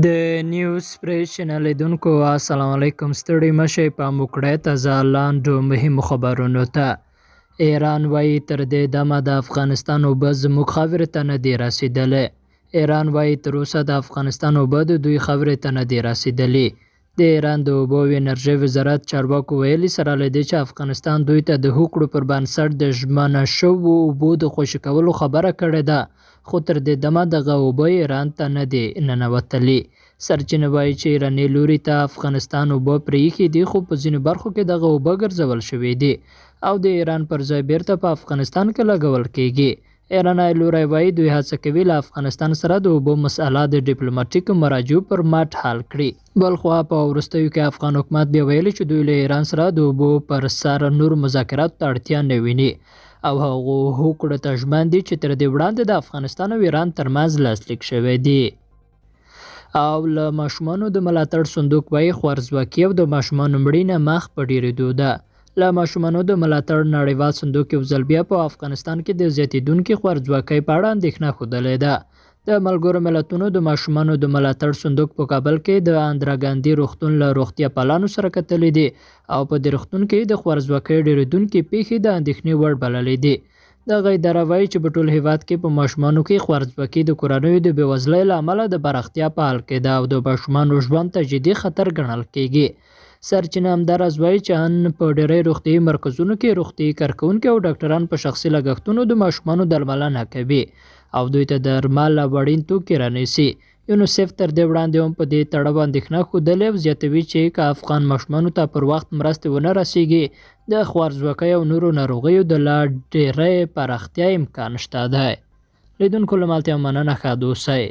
د نیوز پریس چینل لیدونکو السلام علیکم. ستړي مشئ په موکړه تازه لاندو مهمو خبرونو ته. ایران وایي تر دې دمه د افغانستان اوبه زموږ خاورې ته نه دي رسیدلې. ایران وایي تر اوسه د افغانستان اوبه د دوی خاورې ته نه دي رسیدلې. د ایران د اوبو او انرژۍ وزارت چارواکو ویلي سره له دې چې افغانستان دوی ته د هوکړو پر بنسټ د ژمنه شویو اوبو د خوشي کولو خبره کړې ده، خو تر دې دمه دغه اوبه ایران ته نه دي ننوتلي. سرچینه وایي چې ایراني لوري ته افغانستان اوبه پرېښي دي، خو په ځینو برخو کې دغه اوبه ګرځول شوي دي او د ایران پر ځای بیرته په افغانستان کې لګول کیږي. ایرانی لوری وایي دوی هڅه کوي له افغانستان سره د اوبو مسله د ډیپلوماټیکو مراجعو پر مټ حل کړي. بلخوا په وروستیو کې افغان حکومت بیا ویلي چې دوی له ایران سره د اوبو پر سر نور مذاکراتو ته اړتیا نه ویني او هغو هوکړو ته ژمن دي چې تر دې وړاندې د افغانستان او ایران ترمنځ لاسلیک شوی دي. او له ماشومانو د ملاتړ صندوق وایي خوارځواکي او د ماشومانو مړینه مخ په ډیریدو ده. له ماشومانو د ملاتړ نړیوال صندوق یو ځل بیا په افغانستان کې د زیاتېدونکي خوارځواکۍ په اړه اندېښنه ښودلې ده. د ملګرو ملتونو د ماشومانو د ملاتړ صندوق په کابل کې د اندرا ګاندي روغتون له روغتیا پالانو سره کتلې دي او په دې روغتون کې د خوارځواکۍ ډیریدونکي پیښې د اندېښنې وړ بللې دي. دغه اداره وایي چې په ټول هیواد کې په ماشومانو کې خوارځواکي د کورنیو د بېوزلۍ له امله د پراختیا په حال کې ده او د ماشومانو ژوند ته جدي خطر ګڼل کیږي. سرچینه همداراز وایي چې ان په ډېری روغتیایي مرکزونو کې روغتیایي کارکوونکي او ډاکټران په شخصي لګښتونو د ماشومانو درملنه کوي او دوی ته درمل او اړین توکي رانیسي. یونیسف تر دې وړاندې هم په دې تړاو اندېښنه ښودلې او زیاتوي چې که افغان ماشومانو ته پر وخت مرستې ونه رسیږي د خوارځواکۍ او نورو ناروغیو د لا ډېرې پراختیا امکان شته دی. لیدونکو له ملتیا مننه، ښه اوسئ.